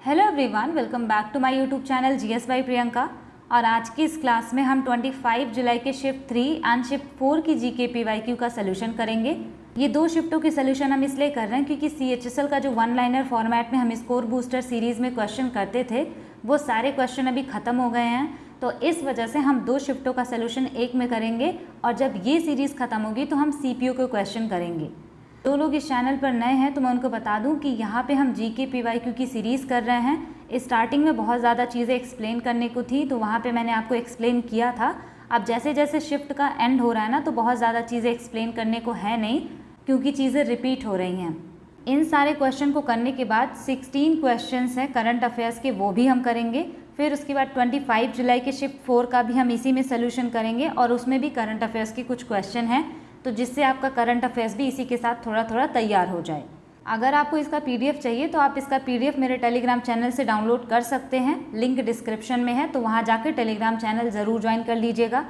Hello everyone, welcome back to my YouTube channel GS by Priyanka. और आज की इस क्लास में हम 25 जुलाई के शिफ्ट 3 एंड शिफ्ट 4 की जीके पीवाईक्यू का सोल्यूशन करेंगे। ये दो शिफ्टों के सोल्यूशन हम इसलिए कर रहे हैं क्योंकि सीएचएसएल का जो वन लाइनर फॉर्मेट में हम स्कोर बूस्टर सीरीज़ में क्वेश्चन करते थे वो सारे क्वेश्चन अभी ख़त्म हो गए हैं। तो इस वजह से हम दो शिफ्टों का सोल्यूशन एक में करेंगे और जब ये सीरीज़ ख़त्म होगी तो हम सीपीओ के क्वेश्चन करेंगे। जो लोग इस चैनल पर नए हैं तो मैं उनको बता दूं कि यहाँ पे हम जीके पीवाईक्यू की सीरीज़ कर रहे हैं। स्टार्टिंग में बहुत ज़्यादा चीज़ें एक्सप्लेन करने को थी तो वहाँ पे मैंने आपको एक्सप्लेन किया था। अब जैसे जैसे शिफ्ट का एंड हो रहा है ना तो बहुत ज़्यादा चीज़ें एक्सप्लेन करने को है नहीं क्योंकि चीज़ें रिपीट हो रही हैं। इन सारे क्वेश्चन को करने के बाद 16 क्वेश्चंस हैं करंट अफेयर्स के, वो भी हम करेंगे। फिर उसके बाद 25 जुलाई के शिफ्ट 4 का भी हम इसी में सोल्यूशन करेंगे और उसमें भी करंट अफेयर्स के कुछ क्वेश्चन हैं, तो जिससे आपका करंट अफेयर्स भी इसी के साथ थोड़ा थोड़ा तैयार हो जाए। अगर आपको इसका पीडीएफ चाहिए तो आप इसका पीडीएफ मेरे टेलीग्राम चैनल से डाउनलोड कर सकते हैं, लिंक डिस्क्रिप्शन में है, तो वहाँ जाकर टेलीग्राम चैनल ज़रूर ज्वाइन कर लीजिएगा।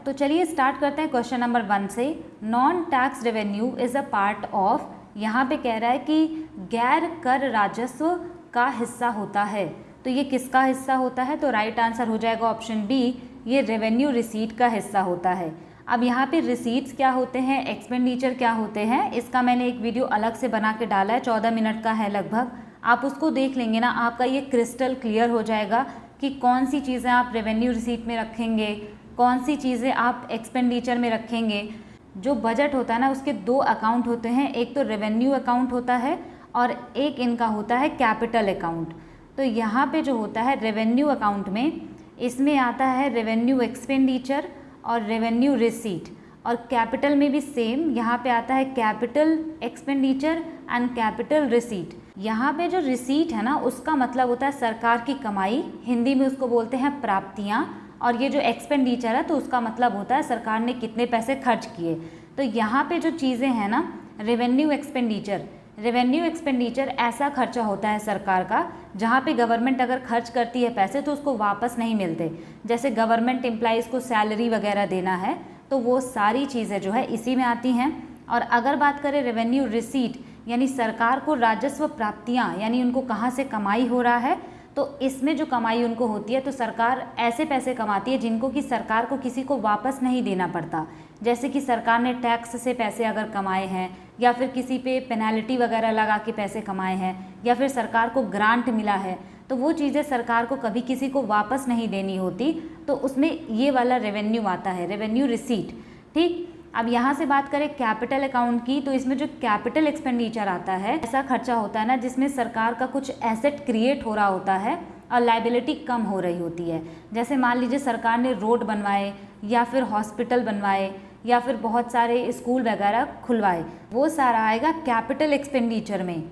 तो चलिए स्टार्ट करते हैं क्वेश्चन नंबर 1 से। Non tax revenue is a part of, यहाँ पे कह रहा है कि गैर कर राजस्व का हिस्सा होता है। तो ये किसका हिस्सा होता है? तो राइट आंसर हो जाएगा ऑप्शन बी, ये रेवेन्यू रिसीट का हिस्सा होता है। अब यहाँ पे रिसीट्स क्या होते हैं, एक्सपेंडिचर क्या होते हैं, इसका मैंने एक वीडियो अलग से बना के डाला है, 14 मिनट का है लगभग। आप उसको देख लेंगे ना, आपका ये क्रिस्टल क्लियर हो जाएगा कि कौन सी चीज़ें आप रेवेन्यू रिसीट में रखेंगे, कौन सी चीज़ें आप एक्सपेंडिचर में रखेंगे। जो बजट होता है ना उसके दो अकाउंट होते हैं, एक तो रेवेन्यू अकाउंट होता है और एक इनका होता है कैपिटल अकाउंट। तो यहाँ पे जो होता है रेवेन्यू अकाउंट में, इसमें आता है रेवेन्यू एक्सपेंडिचर और रेवेन्यू रिसीट, और कैपिटल में भी सेम, यहाँ पे आता है capital expenditure and capital receipt. यहाँ पे जो रिसीट है ना उसका मतलब होता है सरकार की कमाई, हिंदी में उसको बोलते हैं प्राप्तियाँ, और ये जो एक्सपेंडिचर है तो उसका मतलब होता है सरकार ने कितने पैसे खर्च किए। तो यहाँ पे जो चीज़ें हैं ना, रेवेन्यू एक्सपेंडिचर ऐसा खर्चा होता है सरकार का जहाँ पे गवर्नमेंट अगर खर्च करती है पैसे तो उसको वापस नहीं मिलते। जैसे गवर्नमेंट एम्प्लॉइज़ को सैलरी वगैरह देना है तो वो सारी चीज़ें जो है इसी में आती हैं। और अगर बात करें रेवेन्यू रिसीट, यानी सरकार को राजस्व प्राप्तियाँ, यानी उनको कहाँ से कमाई हो रहा है, तो इसमें जो कमाई उनको होती है तो सरकार ऐसे पैसे कमाती है जिनको कि सरकार को किसी को वापस नहीं देना पड़ता। जैसे कि सरकार ने टैक्स से पैसे अगर कमाए हैं, या फिर किसी पे पेनल्टी वगैरह लगा के पैसे कमाए हैं, या फिर सरकार को ग्रांट मिला है, तो वो चीज़ें सरकार को कभी किसी को वापस नहीं देनी होती, तो उसमें ये वाला रेवेन्यू आता है, रेवेन्यू रिसीट। ठीक, अब यहाँ से बात करें कैपिटल अकाउंट की, तो इसमें जो कैपिटल एक्सपेंडिचर आता है, ऐसा खर्चा होता है ना जिसमें सरकार का कुछ एसेट क्रिएट हो रहा होता है और लायबिलिटी कम हो रही होती है। जैसे मान लीजिए सरकार ने रोड बनवाए या फिर हॉस्पिटल बनवाए या फिर बहुत सारे स्कूल वगैरह खुलवाए, वो सारा आएगा कैपिटल एक्सपेंडिचर में।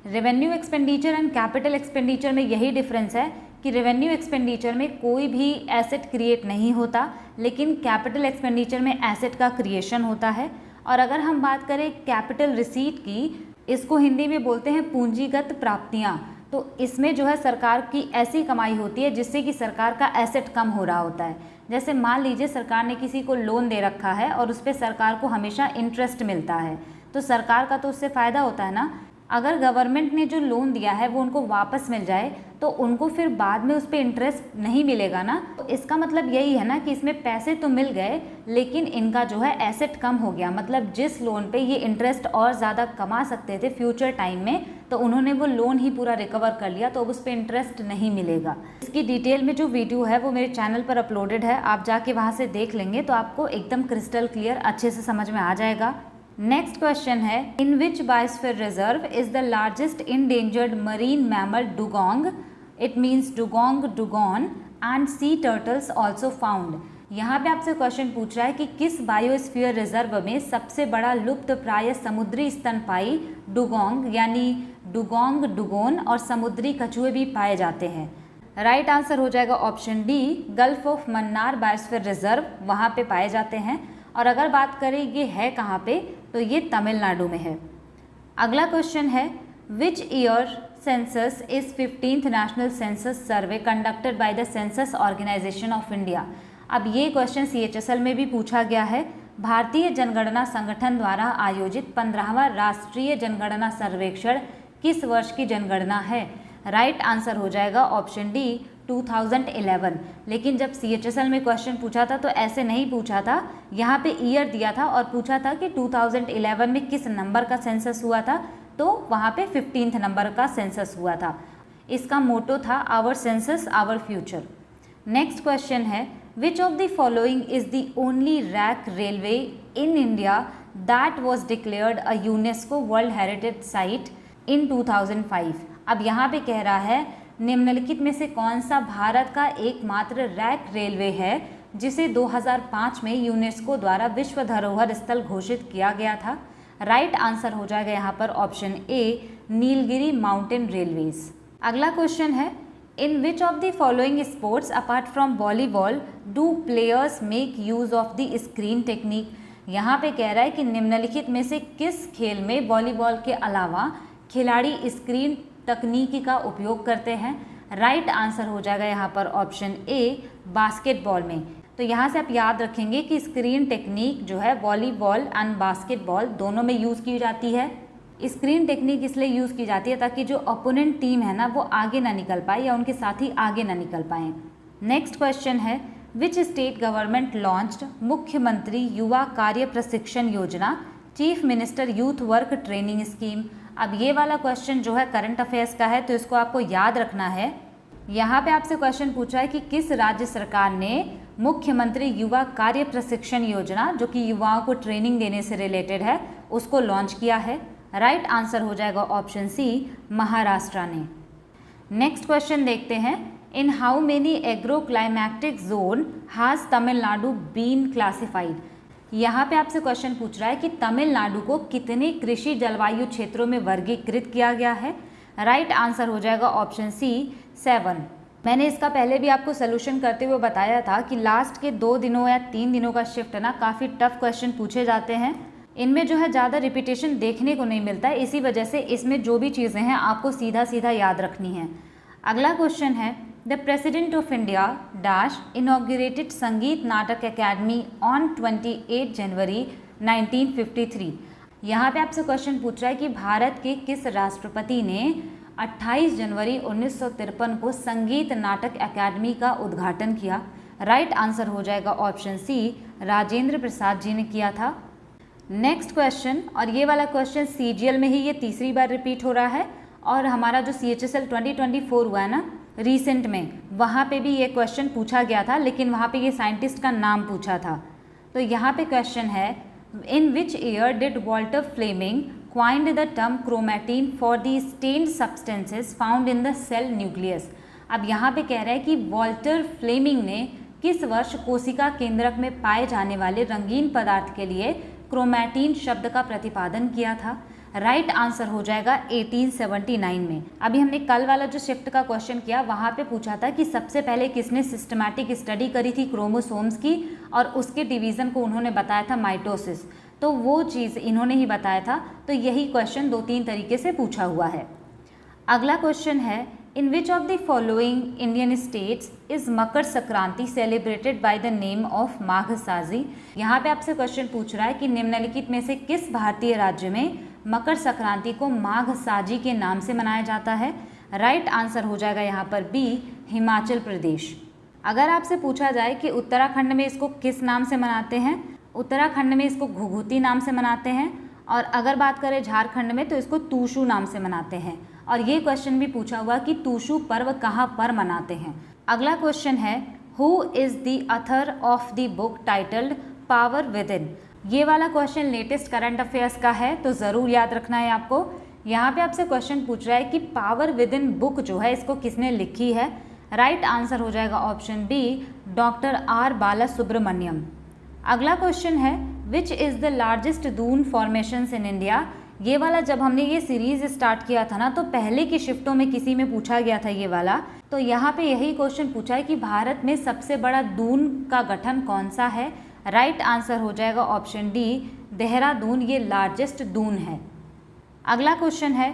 Revenue expenditure and capital expenditure में यही डिफरेंस है कि रेवेन्यू एक्सपेंडिचर में कोई भी एसेट क्रिएट नहीं होता, लेकिन कैपिटल एक्सपेंडिचर में एसेट का क्रिएशन होता है। और अगर हम बात करें कैपिटल रिसीट की, इसको हिंदी में बोलते हैं पूंजीगत प्राप्तियाँ। तो इसमें जो है सरकार की ऐसी कमाई होती है जिससे कि सरकार का एसेट कम हो रहा होता है। जैसे मान लीजिए सरकार ने किसी को लोन दे रखा है और उस पर सरकार को हमेशा इंटरेस्ट मिलता है, तो सरकार का तो उससे फ़ायदा होता है ना। अगर गवर्नमेंट ने जो लोन दिया है वो उनको वापस मिल जाए तो उनको फिर बाद में उस पर इंटरेस्ट नहीं मिलेगा ना। तो इसका मतलब यही है ना कि इसमें पैसे तो मिल गए लेकिन इनका जो है एसेट कम हो गया। मतलब जिस लोन पे ये इंटरेस्ट और ज़्यादा कमा सकते थे फ्यूचर टाइम में, तो उन्होंने वो लोन ही पूरा रिकवर कर लिया, तो अब उस पर इंटरेस्ट नहीं मिलेगा। इसकी डिटेल में जो वीडियो है वो मेरे चैनल पर अपलोडेड है, आप जाके वहाँ से देख लेंगे तो आपको एकदम क्रिस्टल क्लियर अच्छे से समझ में आ जाएगा। नेक्स्ट क्वेश्चन है, in which biosphere reserve is the largest endangered marine mammal dugong? It means dugong, dugon and sea turtles also found. यहाँ पे आपसे क्वेश्चन पूछ रहा है कि किस बायोस्फीयर रिजर्व में सबसे बड़ा लुप्त प्राय समुद्री स्तनपाई डुगोंग, यानी डुगोंग, डुगोन और समुद्री कछुए भी पाए जाते हैं। राइट आंसर हो जाएगा option D, gulf of Mannar biosphere reserve, वहाँ पे पाए जाते हैं। और अगर बात करें ये है कहाँ पे, तो ये तमिलनाडु में है। अगला क्वेश्चन है, which year census is 15th national census survey conducted by the census organisation of India? अब ये क्वेश्चन सीएचएसएल में भी पूछा गया है। भारतीय जनगणना संगठन द्वारा आयोजित 15वां राष्ट्रीय जनगणना सर्वेक्षण किस वर्ष की जनगणना है? राइट आंसर हो जाएगा ऑप्शन डी 2011। लेकिन जब CHSL में क्वेश्चन पूछा था तो ऐसे नहीं पूछा था, यहाँ पे ईयर दिया था और पूछा था कि 2011 में किस नंबर का सेंसस हुआ था, तो वहाँ पे 15th नंबर का सेंसस हुआ था। इसका मोटो था our census our future. Next question है, which of the following is the only rack railway in India that was declared a UNESCO world heritage site in 2005। अब यहाँ पे कह रहा है निम्नलिखित में से कौन सा भारत का एकमात्र रैक रेलवे है जिसे 2005 में यूनेस्को द्वारा विश्व धरोहर स्थल घोषित किया गया था। राइट आंसर हो जाएगा यहाँ पर option A Nilgiri mountain railways. अगला क्वेश्चन है, in which of the following sports apart from volleyball do players make use of the screen technique. यहाँ पे कह रहा है कि निम्नलिखित में से किस खेल में वॉलीबॉल के अलावा खिलाड़ी स्क्रीन तकनीकी का उपयोग करते हैं। राइट आंसर हो जाएगा यहाँ पर ऑप्शन ए बास्केटबॉल में। तो यहाँ से आप याद रखेंगे कि स्क्रीन टेक्निक जो है वॉलीबॉल एंड बास्केटबॉल दोनों में यूज़ की जाती है। स्क्रीन टेक्निक इसलिए यूज़ की जाती है ताकि जो ओपोनेंट टीम है ना वो आगे ना निकल पाए या उनके साथी आगे ना निकल पाएँ। नेक्स्ट क्वेश्चन है, विच स्टेट गवर्नमेंट लॉन्च्ड मुख्यमंत्री युवा कार्य प्रशिक्षण योजना chief minister youth work training scheme. अब ये वाला क्वेश्चन जो है करंट अफेयर्स का है, तो इसको आपको याद रखना है। यहाँ पे आपसे क्वेश्चन पूछा है कि किस राज्य सरकार ने मुख्यमंत्री युवा कार्य प्रशिक्षण योजना, जो कि युवाओं को ट्रेनिंग देने से रिलेटेड है, उसको लॉन्च किया है। राइट आंसर हो जाएगा ऑप्शन सी महाराष्ट्र ने। नेक्स्ट क्वेश्चन देखते हैं, in how many agro climatic zone has Tamil Nadu been classified. यहाँ पे आपसे क्वेश्चन पूछ रहा है कि तमिलनाडु को कितने कृषि जलवायु क्षेत्रों में वर्गीकृत किया गया है। राइट आंसर हो जाएगा ऑप्शन सी 7। मैंने इसका पहले भी आपको सोल्यूशन करते हुए बताया था कि लास्ट के 2 दिनों या 3 दिनों का शिफ्ट ना काफ़ी टफ क्वेश्चन पूछे जाते हैं। इनमें जो है ज़्यादा रिपीटेशन देखने को नहीं मिलता है, इसी वजह से इसमें जो भी चीज़ें हैं आपको सीधा सीधा याद रखनी है। अगला क्वेश्चन है, the president of India dash inaugurated संगीत नाटक अकेडमी ऑन 28 जनवरी 1953। यहाँ पे आपसे क्वेश्चन पूछ रहा है कि भारत के किस राष्ट्रपति ने 28 जनवरी 1953 को संगीत नाटक अकेडमी का उद्घाटन किया। राइट आंसर हो जाएगा ऑप्शन सी राजेंद्र प्रसाद जी ने किया था। नेक्स्ट क्वेश्चन, और ये वाला क्वेश्चन CGL में ही ये तीसरी बार रिपीट हो रहा है, और हमारा जो CHSL 2024 हुआ है ना रिसेंट में, वहाँ पे भी ये क्वेश्चन पूछा गया था, लेकिन वहाँ पे ये साइंटिस्ट का नाम पूछा था। तो यहाँ पे क्वेश्चन है, in which year did Walter Flemming coined the term chromatin for the stained substances found in the cell nucleus. अब यहाँ पे कह रहा है कि वॉल्टर फ्लेमिंग ने किस वर्ष कोशिका केंद्रक में पाए जाने वाले रंगीन पदार्थ के लिए क्रोमैटिन शब्द का प्रतिपादन किया था। राइट आंसर हो जाएगा 1879 में। अभी हमने कल वाला जो शिफ्ट का क्वेश्चन किया वहाँ पे पूछा था कि सबसे पहले किसने सिस्टमैटिक स्टडी करी थी क्रोमोसोम्स की, और उसके डिवीज़न को उन्होंने बताया था माइटोसिस, तो वो चीज़ इन्होंने ही बताया था। तो यही क्वेश्चन 2-3 तरीके से पूछा हुआ है। अगला क्वेश्चन है, in which of the following Indian states is Makar Sankranti celebrated by the name of Magh Saaji. यहाँ पे आपसे क्वेश्चन पूछ रहा है कि निम्नलिखित में से किस भारतीय राज्य में मकर संक्रांति को माघ साजी के नाम से मनाया जाता है। राइट आंसर हो जाएगा यहाँ पर बी हिमाचल प्रदेश। अगर आपसे पूछा जाए कि उत्तराखंड में इसको किस नाम से मनाते हैं, उत्तराखंड में इसको घुघुती नाम से मनाते हैं, और अगर बात करें झारखंड में तो इसको तूशू नाम से मनाते हैं। और ये क्वेश्चन भी पूछा हुआ कि तूशू पर्व कहाँ पर मनाते हैं। अगला क्वेश्चन है, who is the author of the book titled power with in. ये वाला क्वेश्चन लेटेस्ट करंट अफेयर्स का है, तो ज़रूर याद रखना है आपको। यहाँ पे आपसे क्वेश्चन पूछ रहा है कि पावर विद इन बुक जो है इसको किसने लिखी है। राइट आंसर हो जाएगा ऑप्शन बी डॉक्टर आर बाला सुब्रमण्यम। अगला क्वेश्चन है, which is the largest Doon formations in India. ये वाला जब हमने ये सीरीज़ स्टार्ट किया था ना, तो पहले की शिफ्टों में किसी में पूछा गया था ये वाला। तो यहाँ पे यही क्वेश्चन पूछा है कि भारत में सबसे बड़ा दून का गठन कौन सा है। राइट आंसर हो जाएगा ऑप्शन डी देहरादून, ये लार्जेस्ट दून है। अगला क्वेश्चन है,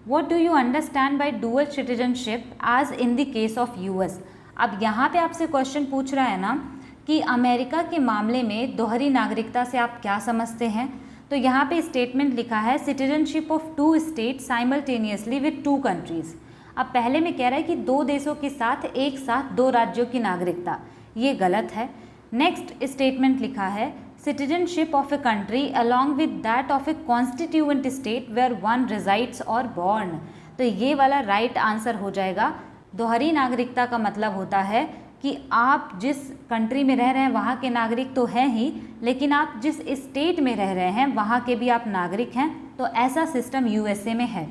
what do you understand by dual citizenship as in the case of US. अब यहाँ पे आपसे क्वेश्चन पूछ रहा है ना कि अमेरिका के मामले में दोहरी नागरिकता से आप क्या समझते हैं। तो यहाँ पे स्टेटमेंट लिखा है, citizenship of 2 state simultaneously with 2 countries. अब पहले में कह रहा है कि 2 देशों के साथ एक साथ 2 राज्यों की नागरिकता, ये गलत है। नेक्स्ट स्टेटमेंट लिखा है citizenship of a country along with that of a constituent state where one resides or born, तो ये वाला राइट आंसर हो जाएगा। दोहरी नागरिकता का मतलब होता है कि आप जिस कंट्री में रह रहे हैं वहाँ के नागरिक तो हैं ही, लेकिन आप जिस स्टेट में रह रहे हैं वहाँ के भी आप नागरिक हैं, तो ऐसा सिस्टम यूएसए में है।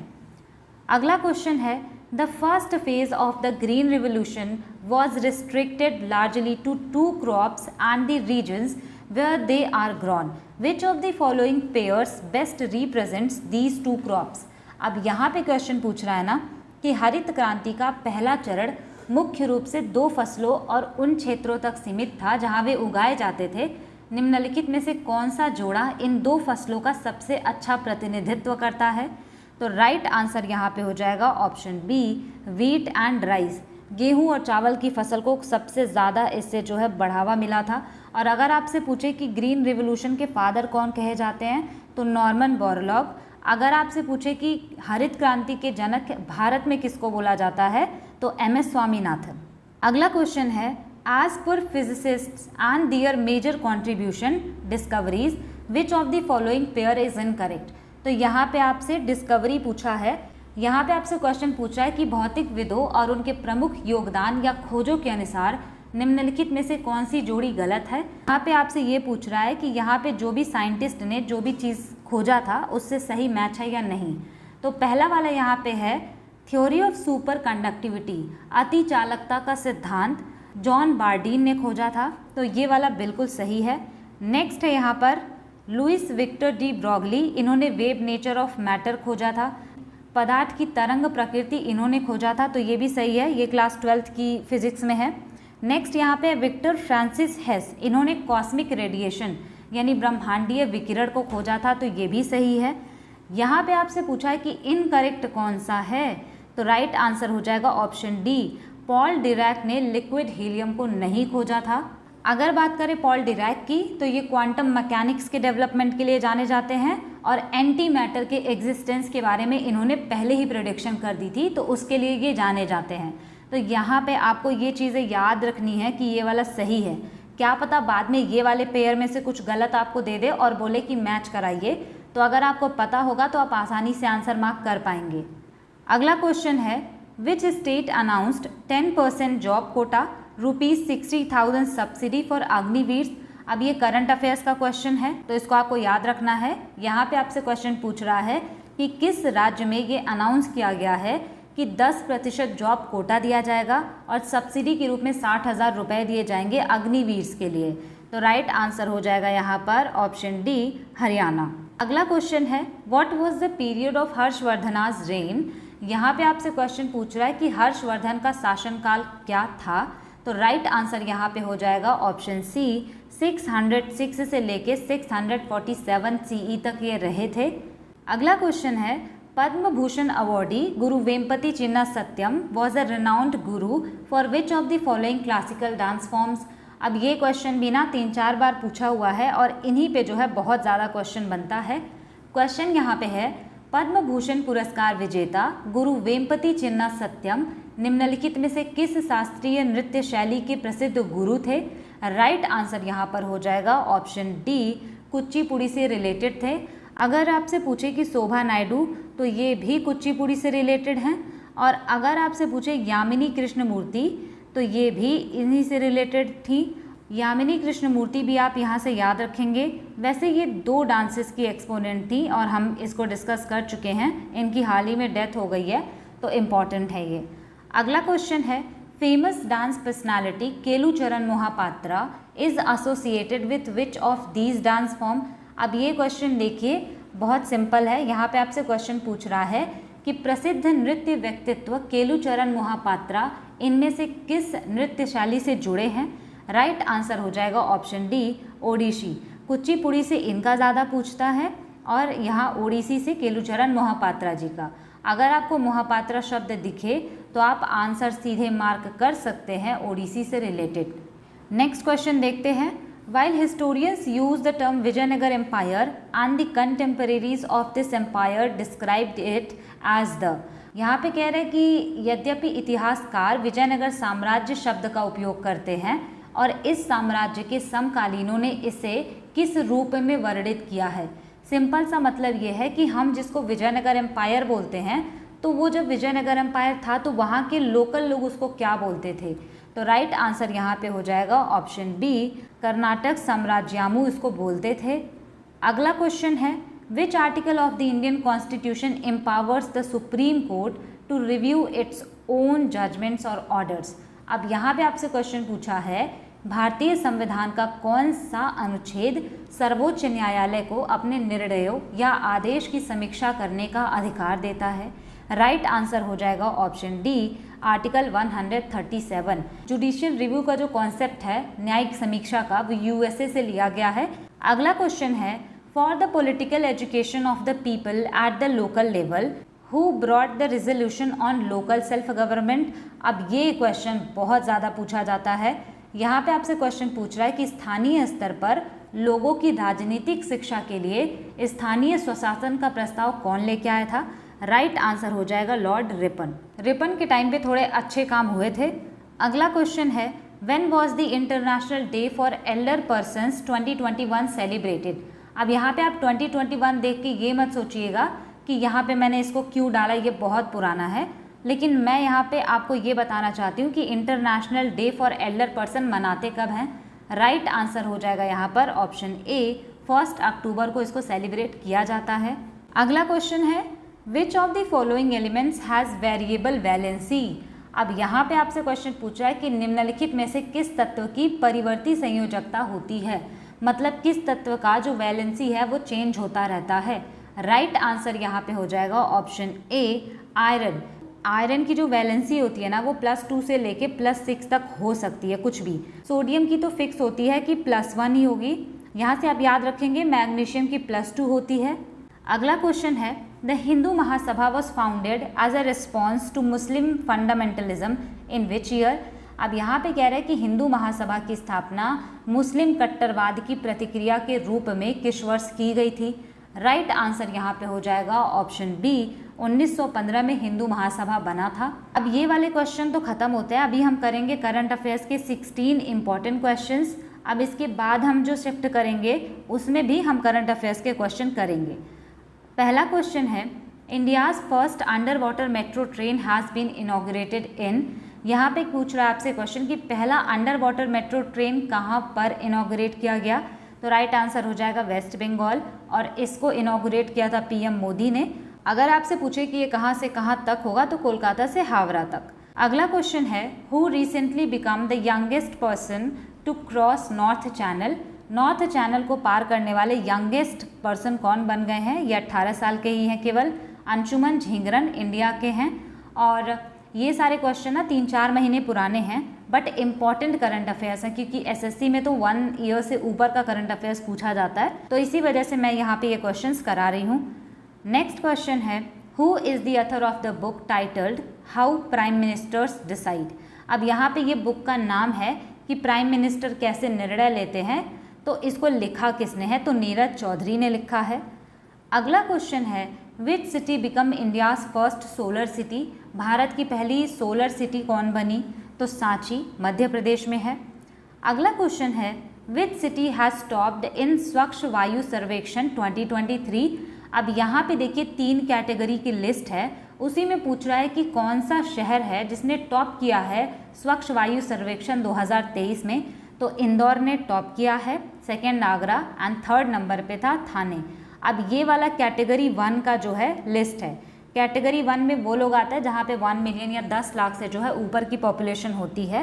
अगला क्वेश्चन है the first phase of the green revolution was restricted largely to 2 crops and the regions where they are grown, which of the following pairs best represents these 2 crops. अब यहाँ पे question पूछ रहा है ना कि हरित क्रांति का पहला चरण मुख्य रूप से 2 फसलों और उन क्षेत्रों तक सीमित था जहाँ वे उगाए जाते थे। निम्नलिखित में से कौन सा जोड़ा इन 2 फसलों का सबसे अच्छा प्रतिनिधित्व करता है? तो राइट आंसर यहाँ पे हो जाएगा option B, wheat and rice. गेहूं और चावल की फसल को सबसे ज़्यादा इससे जो है बढ़ावा मिला था। और अगर आपसे पूछे कि ग्रीन रिवोल्यूशन के फादर कौन कहे जाते हैं तो नॉर्मन बोरलॉग। अगर आपसे पूछे कि हरित क्रांति के जनक भारत में किसको बोला जाता है तो एम.एस. स्वामीनाथन। अगला क्वेश्चन है as per physicists and their major contribution discoveries which of the following pair is incorrect. तो यहाँ पे आपसे डिस्कवरी पूछा है, यहाँ पे आपसे क्वेश्चन पूछा है कि भौतिकविदों और उनके प्रमुख योगदान या खोजों के अनुसार निम्नलिखित में से कौन सी जोड़ी गलत है। यहाँ पे आपसे ये पूछ रहा है कि यहाँ पे जो भी साइंटिस्ट ने जो भी चीज़ खोजा था उससे सही मैच है या नहीं। तो पहला वाला यहाँ पे है थ्योरी ऑफ सुपर कंडक्टिविटी, अति चालकता का सिद्धांत, जॉन बार्डीन ने खोजा था, तो ये वाला बिल्कुल सही है। नेक्स्ट है यहाँ पर लुइस विक्टर डी ब्रॉगली, इन्होंने वेब नेचर ऑफ मैटर खोजा था। पदार्थ की तरंग प्रकृति इन्होंने खोजा था, तो ये भी सही है, ये क्लास 12th की फिजिक्स में है। नेक्स्ट यहाँ पे विक्टर फ्रांसिस हेस, इन्होंने कॉस्मिक रेडिएशन यानी ब्रह्मांडीय विकिरण को खोजा था, तो ये भी सही है। यहाँ पे आपसे पूछा है कि इनकरेक्ट कौन सा है, तो राइट आंसर हो जाएगा ऑप्शन डी, पॉल डिरैक ने लिक्विड हीलियम को नहीं खोजा था। अगर बात करें पॉल डिरैक की तो ये क्वांटम मैकेनिक्स के डेवलपमेंट के लिए जाने जाते हैं और एंटी मैटर के एग्जिस्टेंस के बारे में इन्होंने पहले ही प्रेडिक्शन कर दी थी, तो उसके लिए ये जाने जाते हैं। तो यहाँ पे आपको ये चीज़ें याद रखनी है कि ये वाला सही है। क्या पता बाद में ये वाले पेयर में से कुछ गलत आपको दे दे और बोले कि मैच कराइए, तो अगर आपको पता होगा तो आप आसानी से आंसर मार्क कर पाएंगे। अगला क्वेश्चन है which state announced 10% job quota, ₹60,000 subsidy for Agniveer. अब ये करंट अफेयर्स का क्वेश्चन है, तो इसको आपको याद रखना है। यहाँ पे आपसे क्वेश्चन पूछ रहा है कि किस राज्य में ये अनाउंस किया गया है कि 10% जॉब कोटा दिया जाएगा और सब्सिडी के रूप में 60,000 रुपये दिए जाएंगे अग्निवीर के लिए। तो राइट आंसर हो जाएगा यहाँ पर ऑप्शन डी, हरियाणा। अगला क्वेश्चन है what was the period of Harshavardhana's reign. यहाँ पे आपसे क्वेश्चन पूछ रहा है कि हर्षवर्धन का शासनकाल क्या था, तो राइट आंसर यहाँ पे हो जाएगा ऑप्शन सी, 606 से लेके 647 CE तक ये रहे थे। अगला क्वेश्चन है Padma Bhushan awardee Guru Vempati Chinna Satyam was a renowned Guru for which of the following classical dance forms. अब ये क्वेश्चन भी ना 3-4 बार पूछा हुआ है और इन्हीं पे जो है बहुत ज़्यादा क्वेश्चन बनता है। क्वेश्चन यहाँ पे है पद्म भूषण पुरस्कार विजेता गुरु वेम्पति चिन्ना सत्यम निम्नलिखित में से किस शास्त्रीय नृत्य शैली के प्रसिद्ध गुरु थे। राइट आंसर यहाँ पर हो जाएगा ऑप्शन डी, कुचिपुड़ी से रिलेटेड थे। अगर आपसे पूछे कि शोभा नायडू, तो ये भी कुचिपुड़ी से रिलेटेड हैं। और अगर आपसे पूछे यामिनी कृष्णमूर्ति, तो ये भी इन्हीं से रिलेटेड थी। यामिनी कृष्णमूर्ति भी आप यहाँ से याद रखेंगे। वैसे ये 2 डांसेस की एक्सपोनेंट थी और हम इसको डिस्कस कर चुके हैं, इनकी हाल ही में डेथ हो गई है, तो इम्पॉर्टेंट है ये। अगला क्वेश्चन है famous dance personality Kelucharan Mohapatra is associated with which of these dance form. अब ये क्वेश्चन देखिए बहुत सिंपल है। यहाँ पे आपसे क्वेश्चन पूछ रहा है कि प्रसिद्ध नृत्य व्यक्तित्व केलुचरण मोहापात्रा इनमें से किस नृत्य शैली से जुड़े हैं। राइट आंसर हो जाएगा ऑप्शन डी, ओडिसी। कुचिपुड़ी से इनका ज़्यादा पूछता है और यहाँ ओडिसी से केलुचरण मोहापात्रा जी का। अगर आपको मोहापात्रा शब्द दिखे तो आप आंसर सीधे मार्क कर सकते हैं ओडिसी से रिलेटेड। नेक्स्ट क्वेश्चन देखते हैं While historians use the term Vijayanagar Empire and the contemporaries of this empire described it as the, यहाँ पे कह रहे हैं कि यद्यपि इतिहासकार विजयनगर साम्राज्य शब्द का उपयोग करते हैं और इस साम्राज्य के समकालीनों ने इसे किस रूप में वर्णित किया है। सिंपल सा मतलब ये है कि हम जिसको विजयनगर एम्पायर बोलते हैं तो वो जब विजयनगर एम्पायर था तो वहाँ के लोकल लोग उसको क्या बोलते थे। तो राइट आंसर यहाँ पे हो जाएगा ऑप्शन बी, कर्नाटक साम्राज्यामु इसको बोलते थे। अगला क्वेश्चन है, which article of the Indian constitution empowers the supreme court to review its own judgments और ऑर्डर्स। अब यहाँ पे आपसे क्वेश्चन पूछा है, भारतीय संविधान का कौन सा अनुच्छेद सर्वोच्च न्यायालय को अपने निर्णयों या आदेश की समीक्षा करने का अधिकार देता है। राइट आंसर हो जाएगा option D, article 137। Judicial review का जो कॉन्सेप्ट है न्यायिक समीक्षा का, वो यूएसए से लिया गया है। अगला क्वेश्चन है, for the political education of the people at the local level who brought the resolution on local self government. अब ये क्वेश्चन बहुत ज़्यादा पूछा जाता है। यहाँ पे आपसे क्वेश्चन पूछ रहा है कि स्थानीय स्तर पर लोगों की राजनीतिक शिक्षा के लिए स्थानीय स्वशासन का प्रस्ताव कौन लेके आया था। राइट आंसर हो जाएगा लॉर्ड रिपन। रिपन के टाइम पे थोड़े अच्छे काम हुए थे। अगला क्वेश्चन है, when was the international day for Elder persons 2021 celebrated. अब यहाँ पे आप 2021 देख के ये मत सोचिएगा कि यहाँ पे मैंने इसको क्यों डाला, ये बहुत पुराना है, लेकिन मैं यहाँ पे आपको ये बताना चाहती हूँ कि international day for Elder person मनाते कब हैं। राइट आंसर हो जाएगा यहाँ पर ऑप्शन ए, 1 अक्टूबर को इसको सेलिब्रेट किया जाता है। अगला क्वेश्चन है, which of the following elements has variable valency. अब यहाँ पे आपसे क्वेश्चन पूछा है कि निम्नलिखित में से किस तत्व की परिवर्ती संयोजकता होती है, मतलब किस तत्व का जो वैलेंसी है वो चेंज होता रहता है। राइट आंसर यहाँ पे हो जाएगा ऑप्शन ए, आयरन। आयरन की जो वैलेंसी होती है ना वो +2 से लेके +6 तक हो सकती है कुछ भी। सोडियम की तो फिक्स होती है कि +1 ही होगी। यहाँ से आप याद रखेंगे मैग्नीशियम की +2 होती है। अगला क्वेश्चन है, the Hindu Mahasabha was founded as a response to Muslim fundamentalism in which year. अब यहाँ पे कह रहे हैं कि हिंदू महासभा की स्थापना मुस्लिम कट्टरवाद की प्रतिक्रिया के रूप में किस वर्ष की गई थी। राइट आंसर यहाँ पे हो जाएगा ऑप्शन बी, 1915 में हिंदू महासभा बना था। अब ये वाले क्वेश्चन तो खत्म होते हैं, अभी हम करेंगे करंट अफेयर्स के 16 इंपॉर्टेंट क्वेश्चंस। अब इसके बाद हम जो शिफ्ट करेंगे उसमें भी हम करंट अफेयर्स के क्वेश्चन करेंगे। पहला क्वेश्चन है, India's first under water metro train has been inaugurated in. यहाँ पे पूछ रहा है आपसे क्वेश्चन कि पहला अंडर वाटर मेट्रो ट्रेन कहाँ पर इनॉग्रेट किया गया। तो राइट आंसर हो जाएगा वेस्ट बंगाल, और इसको इनॉग्रेट किया था पीएम मोदी ने। अगर आपसे पूछे कि ये कहाँ से कहाँ तक होगा तो कोलकाता से हावड़ा तक। अगला क्वेश्चन है, who recently become the youngest person to cross North Channel. North Channel को पार करने वाले यंगेस्ट पर्सन कौन बन गए हैं। ये 18 साल के ही हैं केवल। अंशुमन झिंगरन इंडिया के हैं। और ये सारे क्वेश्चन ना 3-4 महीने पुराने हैं, बट इम्पॉर्टेंट करंट अफेयर्स हैं क्योंकि एसएससी में तो 1 ईयर से ऊपर का करंट अफेयर्स पूछा जाता है, तो इसी वजह से मैं यहाँ पे ये क्वेश्चंस करा रही हूँ। नेक्स्ट क्वेश्चन है, who is the author of the book titled how prime ministers decide. अब यहाँ पे ये बुक का नाम है कि प्राइम मिनिस्टर कैसे निर्णय लेते हैं, तो इसको लिखा किसने है, तो नीरज चौधरी ने लिखा है। अगला क्वेश्चन है, which city become India's first solar city. Bharat की पहली सोलर सिटी कौन बनी, तो सांची मध्य प्रदेश में है। अगला क्वेश्चन है, which city has topped in स्वच्छ वायु सर्वेक्षण 2023। अब यहाँ पे देखिए 3 कैटेगरी की लिस्ट है, उसी में पूछ रहा है कि कौन सा शहर है जिसने टॉप किया है स्वच्छ वायु सर्वेक्षण 2023 में। तो इंदौर ने टॉप किया है, second Agra and third number पे था थाने। अब ये वाला कैटेगरी 1 का जो है लिस्ट है। कैटेगरी 1 में वो लोग आते हैं जहाँ पे 1 मिलियन या 10 लाख से जो है ऊपर की पॉपुलेशन होती है।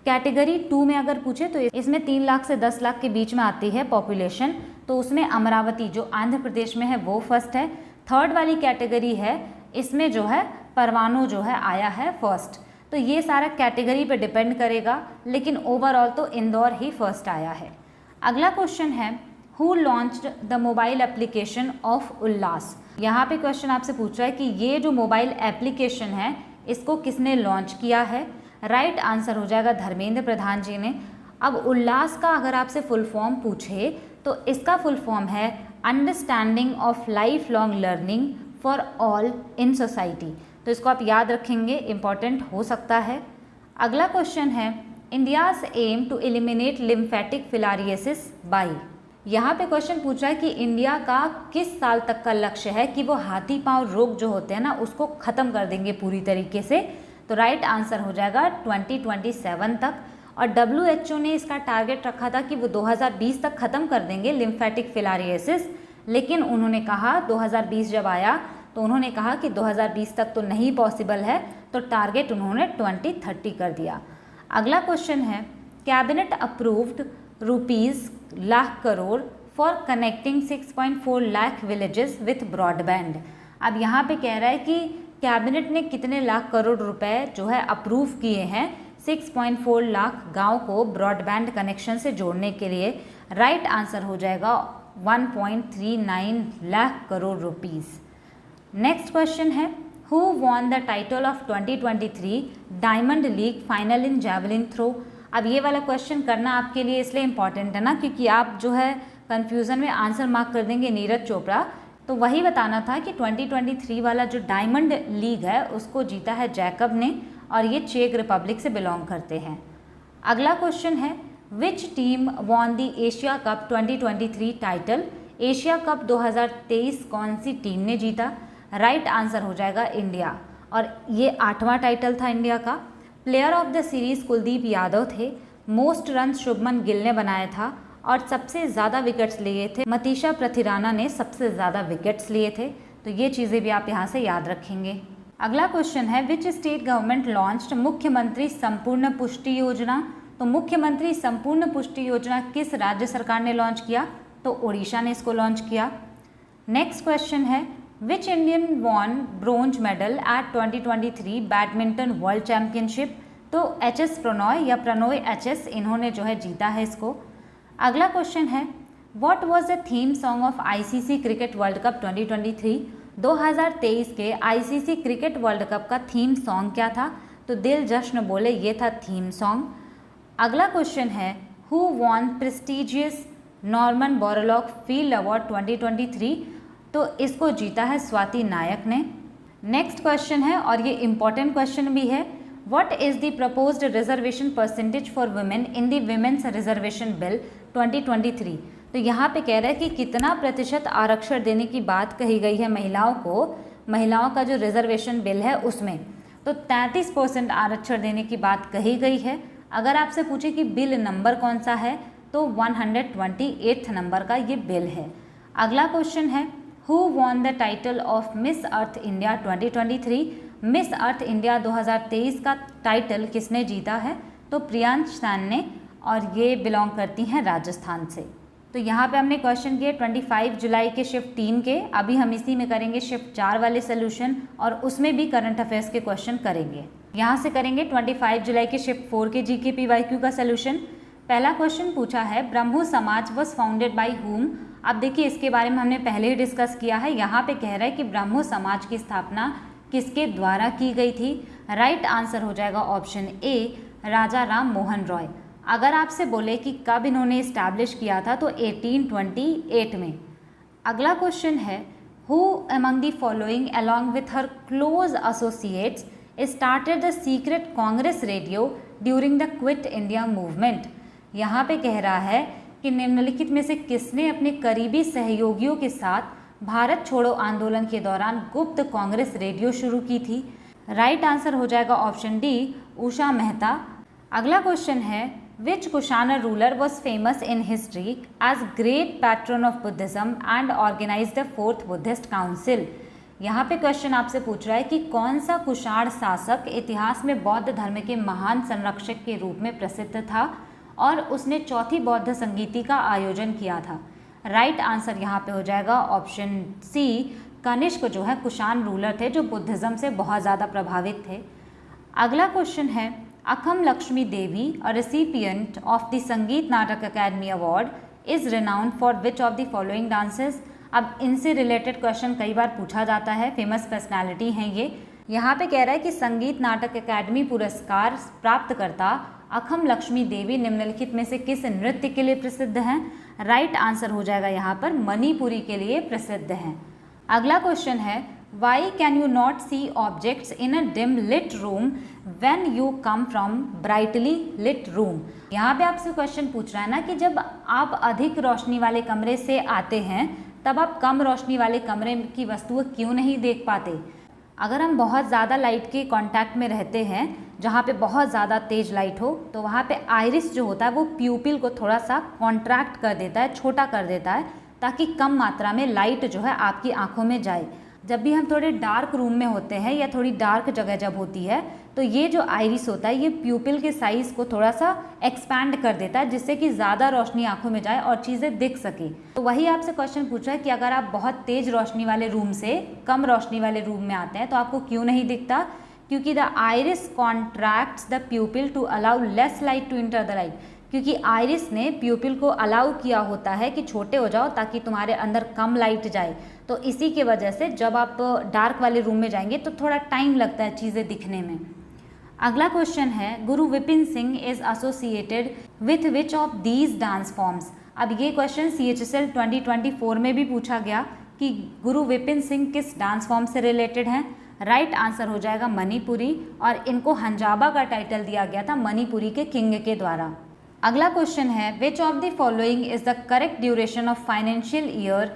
कैटेगरी 2 में अगर पूछे तो इसमें 3 लाख से 10 लाख के बीच में आती है पॉपुलेशन, तो उसमें अमरावती जो आंध्र प्रदेश में है वो फर्स्ट है। थर्ड वाली कैटेगरी है, इसमें जो है परवाणु जो है आया है फर्स्ट। तो ये सारा कैटेगरी पे डिपेंड करेगा, लेकिन ओवरऑल तो इंदौर ही फर्स्ट आया है। अगला क्वेश्चन है, who launched the mobile application of Ullas. यहाँ पे क्वेश्चन आपसे पूछ रहा है कि ये जो मोबाइल एप्लीकेशन है इसको किसने लॉन्च किया है। राइट आंसर हो जाएगा धर्मेंद्र प्रधान जी ने। अब उल्लास का अगर आपसे फुल फॉर्म पूछे तो इसका फुल फॉर्म है understanding of life long learning for all in society. तो इसको आप याद रखेंगे, इम्पॉर्टेंट हो सकता है। अगला क्वेश्चन है India's aim to eliminate lymphatic filariasis by. यहाँ पे क्वेश्चन पूछ रहा है कि इंडिया का किस साल तक का लक्ष्य है कि वो हाथी पांव रोग जो होते हैं ना उसको ख़त्म कर देंगे पूरी तरीके से। तो राइट आंसर हो जाएगा 2027 तक। और WHO ने इसका टारगेट रखा था कि वो 2020 तक ख़त्म कर देंगे लिम्फेटिक फिलारियसिस, लेकिन उन्होंने कहा 2020 जब आया तो उन्होंने कहा कि 2020 तक तो नहीं पॉसिबल है, तो टारगेट उन्होंने 2030 कर दिया। अगला क्वेश्चन है cabinet approved rupees lakh crore for connecting 6.4 lakh villages with broadband. अब यहाँ पे कह रहा है कि कैबिनेट ने कितने लाख करोड़ रुपए जो है अप्रूव किए हैं 6.4 लाख गांव को ब्रॉडबैंड कनेक्शन से जोड़ने के लिए। राइट आंसर हो जाएगा 1.39 lakh crore rupees. Next question है who won the title of 2023 diamond league final in javelin throw. अब ये वाला क्वेश्चन करना आपके लिए इसलिए इम्पॉर्टेंट है ना क्योंकि आप जो है कन्फ्यूज़न में आंसर मार्क कर देंगे नीरज चोपड़ा। तो वही बताना था कि 2023 वाला जो डायमंड लीग है उसको जीता है जैकब ने और ये चेक रिपब्लिक से बिलोंग करते हैं। अगला क्वेश्चन है which team won the Asia cup 2023 title. Asia cup 2023 कौन सी टीम ने जीता। राइट आंसर हो जाएगा इंडिया और ये 8वां टाइटल था इंडिया का। Player of the series Kuldeep Yadav थे। मोस्ट रन शुभमन गिल ने बनाया था और सबसे ज़्यादा विकेट्स लिए थे मतीशा प्रथिराना ने सबसे ज़्यादा विकेट्स लिए थे। तो ये चीज़ें भी आप यहाँ से याद रखेंगे। अगला क्वेश्चन है विच स्टेट गवर्नमेंट लॉन्च्ड मुख्यमंत्री संपूर्ण पुष्टि योजना। तो मुख्यमंत्री संपूर्ण पुष्टि योजना किस राज्य सरकार ने लॉन्च किया। तो उड़ीसा ने इसको लॉन्च किया। नेक्स्ट क्वेश्चन है which Indian won bronze medal at 2023 badminton world championship. तो HS प्रणॉय या प्रणॉय HS इन्होंने जो है जीता है इसको। अगला क्वेश्चन है what was the theme song of ICC cricket world cup 2023। 2023 के ICC क्रिकेट वर्ल्ड कप का थीम सॉन्ग क्या था। तो दिल जश्न बोले ये था थीम सॉन्ग। अगला क्वेश्चन है who von prestigious Norman Borlaug field award 2023। तो इसको जीता है स्वाति नायक ने। नेक्स्ट क्वेश्चन है और ये इम्पॉर्टेंट क्वेश्चन भी है what is the proposed reservation percentage for women in the women's reservation bill 2023। तो यहाँ पे कह रहा है कि कितना प्रतिशत आरक्षण देने की बात कही गई है महिलाओं को, महिलाओं का जो रिजर्वेशन बिल है उसमें। तो 33% आरक्षण देने की बात कही गई है। अगर आपसे पूछे कि बिल नंबर कौन सा है तो 128 नंबर का ये बिल है। अगला क्वेश्चन है who won the title of Miss Earth India 2023। Miss Earth India 2023 का टाइटल किसने जीता है। तो प्रियांश सैन ने और ये बिलोंग करती हैं राजस्थान से। तो यहाँ पे हमने क्वेश्चन किए 25 जुलाई के शिफ्ट 3 के। अभी हम इसी में करेंगे शिफ्ट 4 वाले सोल्यूशन और उसमें भी करंट अफेयर्स के क्वेश्चन करेंगे। यहाँ से करेंगे 25 जुलाई के शिफ्ट 4 के GK PYQ का सोल्यूशन। पहला क्वेश्चन पूछा है ब्रह्मो समाज वॉज फाउंडेड बाई हुम। अब देखिए इसके बारे में हमने पहले ही डिस्कस किया है। यहाँ पे कह रहा है कि ब्रह्मो समाज की स्थापना किसके द्वारा की गई थी। राइट आंसर हो जाएगा ऑप्शन ए राजा राम मोहन रॉय। अगर आपसे बोले कि कब इन्होंने इस्टेब्लिश किया था तो 1828 में। अगला क्वेश्चन है who among the following along with her close associates started the secret Congress radio during the quit India movement. यहाँ पे कह रहा है कि निम्नलिखित में से किसने अपने करीबी सहयोगियों के साथ भारत छोड़ो आंदोलन के दौरान गुप्त कांग्रेस रेडियो शुरू की थी। राइट आंसर हो जाएगा ऑप्शन डी उषा मेहता। अगला क्वेश्चन है which Kushan ruler was famous in history as great patron of Buddhism and organise the 4th Buddhist council. यहाँ पे क्वेश्चन आपसे पूछ रहा है कि कौन सा कुषाण शासक इतिहास में बौद्ध धर्म के महान संरक्षक के रूप में प्रसिद्ध था और उसने 4थी बौद्ध संगीति का आयोजन किया था। राइट आंसर यहाँ पे हो जाएगा ऑप्शन सी कनिष्क जो है कुषाण रूलर थे जो बुद्धिज्म से बहुत ज़्यादा प्रभावित थे। अगला क्वेश्चन है अखम लक्ष्मी देवी अ रेसिपिएंट ऑफ द संगीत नाटक academy award is renowned for which of the following dances. अब इनसे रिलेटेड क्वेश्चन कई बार पूछा जाता है, फेमस पर्सनैलिटी हैं ये। यहाँ पे कह रहा है कि संगीत नाटक अकेडमी पुरस्कार प्राप्त करता अखम लक्ष्मी देवी निम्नलिखित में से किस नृत्य के लिए प्रसिद्ध हैं? राइट आंसर हो जाएगा यहाँ पर मणिपुरी के लिए प्रसिद्ध हैं। अगला क्वेश्चन है why can you not see objects in a dim lit room when you come from brightly lit room. यहाँ पे आपसे क्वेश्चन पूछ रहा है ना कि जब आप अधिक रोशनी वाले कमरे से आते हैं तब आप कम रोशनी वाले कमरे की वस्तुएं क्यों नहीं देख पाते। अगर हम बहुत ज़्यादा लाइट के कांटेक्ट में रहते हैं जहाँ पे बहुत ज़्यादा तेज लाइट हो तो वहाँ पे आइरिस जो होता है वो प्यूपिल को थोड़ा सा कॉन्ट्रैक्ट कर देता है, छोटा कर देता है, ताकि कम मात्रा में लाइट जो है आपकी आंखों में जाए। जब भी हम थोड़े डार्क रूम में होते हैं या थोड़ी डार्क जगह जब होती है तो ये जो आइरिस होता है ये प्यूपिल के साइज़ को थोड़ा सा एक्सपैंड कर देता है जिससे कि ज़्यादा रोशनी आंखों में जाए और चीज़ें दिख सके। तो वही आपसे क्वेश्चन पूछा है कि अगर आप बहुत तेज़ रोशनी वाले रूम से कम रोशनी वाले रूम में आते हैं तो आपको क्यों नहीं दिखता? क्योंकि the iris contracts the pupil to allow less light to enter the light. क्योंकि आइरिस ने प्यूपिल को अलाउ किया होता है कि छोटे हो जाओ ताकि तुम्हारे अंदर कम लाइट जाए। तो इसी की वजह से जब आप डार्क वाले रूम में जाएंगे तो थोड़ा टाइम लगता है चीज़ें दिखने में। अगला क्वेश्चन है गुरु Vipin Singh is associated with which of these dance forms. अब ये क्वेश्चन CHSL 2024 में भी पूछा गया कि गुरु विपिन सिंह किस डांस फॉर्म से रिलेटेड हैं। राइट आंसर हो जाएगा मणिपुरी, और इनको हंजाबा का टाइटल दिया गया था मणिपुरी के किंग के द्वारा। अगला क्वेश्चन है which of the following is the correct duration of financial year